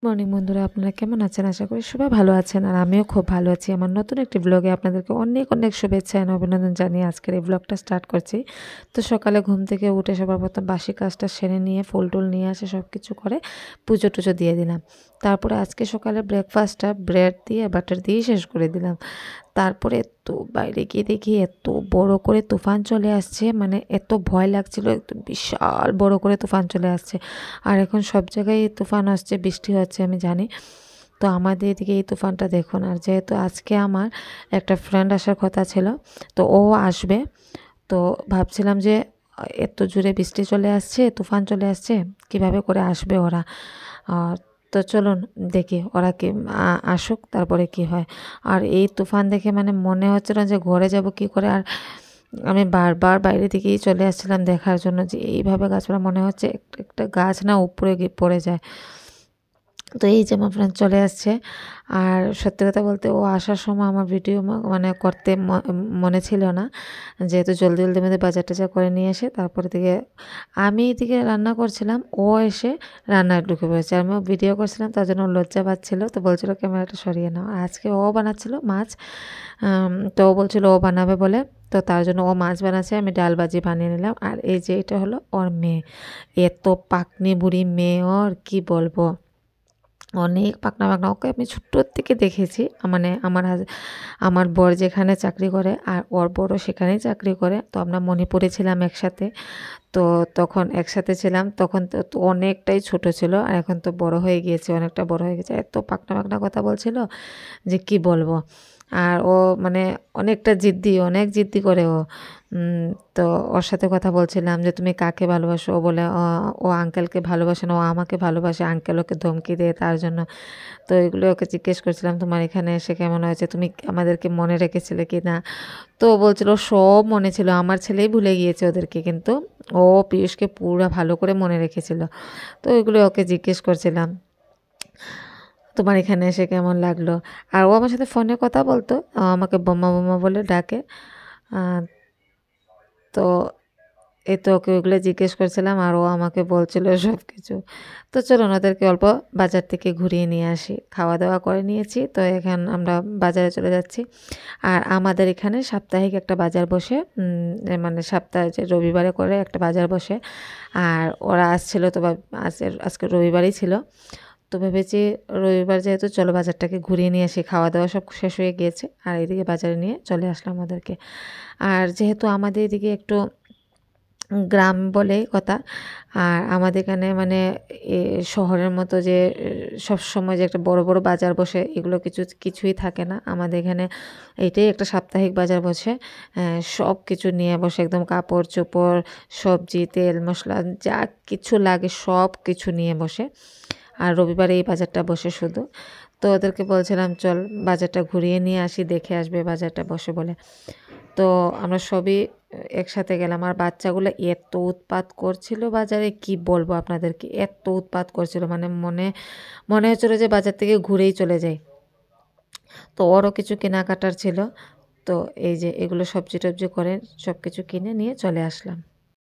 Morning বন্ধুরা, আপনারা কেমন আছেন? আশা করি সবাই ভালো আছেন আর আমিও খুব ভালো আছি। আমার নতুন একটি ব্লগে আপনাদেরকে অনেক অনেক শুভেচ্ছা এবং অভিনন্দন জানিয়ে আজকের এই ব্লগটা স্টার্ট করছি। তো সকালে ঘুম থেকে উঠে সবার প্রথম বাসি কাজটা সেরে নিয়ে ফুল টুল নিয়ে আসে সব কিছু করে পুজো টুজো দিয়ে দিলাম। তারপরে আজকে সকালে ব্রেকফাস্টটা ব্রেড দিয়ে বাটার দিয়ে শেষ করে দিলাম। তারপরে তো বাইরে গিয়ে দেখি এত বড় করে তুফান চলে আসছে, মানে এত ভয় লাগছিল, একদম বিশাল বড় করে তুফান চলে আসছে। আর এখন সব জায়গায় তুফান আসছে, বৃষ্টি হচ্ছে, আমি জানি। তো আমাদের এদিকে এই তুফানটা দেখুন। আর যেহেতু আজকে আমার একটা ফ্রেন্ড আসার কথা ছিল, তো ও আসবে, তো ভাবছিলাম যে এত জোরে বৃষ্টি চলে আসছে, তুফান চলে আসছে, কিভাবে করে আসবে ওরা। তো চলুন দেখি ওরা কি আসুক, তারপরে কি হয়। আর এই তুফান দেখে মানে মনে হচ্ছে না যে ঘরে যাব কি করে। আর আমি বারবার বাইরে থেকেই চলে আসছিলাম দেখার জন্য যে এইভাবে গাছপালা মনে হচ্ছে একটা একটা গাছ না উপরে গিয়ে পড়ে যায়। তো এই যে আমার ফ্রেন্ড চলে আসছে। আর সত্যি কথা বলতে ও আসার সময় আমার ভিডিও মানে করতে মনে ছিল না, যেহেতু জলদি জলদি মধ্যে বাজার টাজার করে নিয়ে এসে তারপরে থেকে আমি এদিকে রান্না করছিলাম, ও এসে রান্নায় ঢুকে পড়েছে। আমিও ভিডিও করছিলাম, তার জন্য লজ্জা পাচ্ছিল, তো বলছিল ক্যামেরাটা সরিয়ে নাও। আর আজকে ও বানাচ্ছিল মাছ, তো ও বলছিল ও বানাবে বলে, তো তার জন্য ও মাছ বানাচ্ছে, আমি ডাল ভাজি বানিয়ে নিলাম। আর এই যে এটা হলো ওর মেয়ে, এত পাকনি বুড়ি মেয়ে, ওর কি বলবো, অনেক পাকনা পাকনা। ওকে আমি ছোট্টোর থেকে দেখেছি, মানে আমার বর যেখানে চাকরি করে আর ওর বড়ও সেখানেই চাকরি করে। তো আমরা মণিপুরে ছিলাম একসাথে, তো তখন একসাথে ছিলাম, তখন তো অনেকটাই ছোট ছিল, আর এখন তো বড় হয়ে গিয়েছে, অনেকটা বড় হয়ে গেছে। এত পাকনা পাকনা কথা বলছিল যে কি বলবো। আর ও মানে অনেকটা জিদ্দি, অনেক জিদ্দি করে ও। তো ওর সাথে কথা বলছিলাম যে তুমি কাকে ভালোবাসো, ও বলে ও আঙ্কেলকে ভালোবাসে না, ও আমাকে ভালোবাসে, আঙ্কেল ওকে ধমকি দেয় তার জন্য। তো এগুলো ওকে জিজ্ঞেস করছিলাম তোমার এখানে এসে কেমন হয়েছে, তুমি আমাদেরকে মনে রেখেছিলে কি না। তো ও বলছিল সব মনে ছিল, আমার ছেলেই ভুলে গিয়েছে ওদেরকে, কিন্তু ও পীয়ূষকে পুরো ভালো করে মনে রেখেছিল। তো এগুলো ওকে জিজ্ঞেস করছিলাম তোমার এখানে এসে কেমন লাগলো। আর ও আমার সাথে ফোনে কথা বলতো, আমাকে বোমা বোমা বলে ডাকে। আহ, তো এই তো ওকে ওগুলো জিজ্ঞেস করছিলাম, আর ও আমাকে বলছিল সব কিছু। তো চলুন ওদেরকে অল্প বাজার থেকে ঘুরিয়ে নিয়ে আসি। খাওয়া দাওয়া করে নিয়েছি, তো এখন আমরা বাজারে চলে যাচ্ছি। আর আমাদের এখানে সাপ্তাহিক একটা বাজার বসে, মানে সপ্তাহে যে রবিবারে করে একটা বাজার বসে। আর ওরা আসছিলো, তো আজকে রবিবারই ছিল, তো ভেবেছি রবিবার যেহেতু চলো বাজারটাকে ঘুরিয়ে নিয়ে আসি। খাওয়া দাওয়া সব শেষ হয়ে গিয়েছে, আর এদিকে বাজারে নিয়ে চলে আসলাম ওদেরকে। আর যেহেতু আমাদের এদিকে একটু গ্রাম বলে কথা, আর আমাদের এখানে মানে শহরের মতো যে সব সময় যে একটা বড় বড় বাজার বসে এগুলো কিছুই থাকে না আমাদের এখানে। এইটাই একটা সাপ্তাহিক বাজার বসে, সব কিছু নিয়ে বসে, একদম কাপড় চোপড়, সবজি, তেল মশলা, যা কিছু লাগে সব কিছু নিয়ে বসে। আর রবিবারে এই বাজারটা বসে শুধু। তো ওদেরকে বলছিলাম চল বাজারটা ঘুরিয়ে নিয়ে আসি, দেখে আসবে বাজারটা বসে বলে। তো আমরা সবই একসাথে গেলাম। আর বাচ্চাগুলো এত উৎপাত করছিল বাজারে, কি বলবো আপনাদেরকে, এত উৎপাত করছিল মানে মনে মনে হচ্ছিল যে বাজার থেকে ঘুরেই চলে যাই। তো ওরও কিছু কেনাকাটার ছিল, তো এই যে এগুলো সবজি টবজি করে সব কিছু কিনে নিয়ে চলে আসলাম।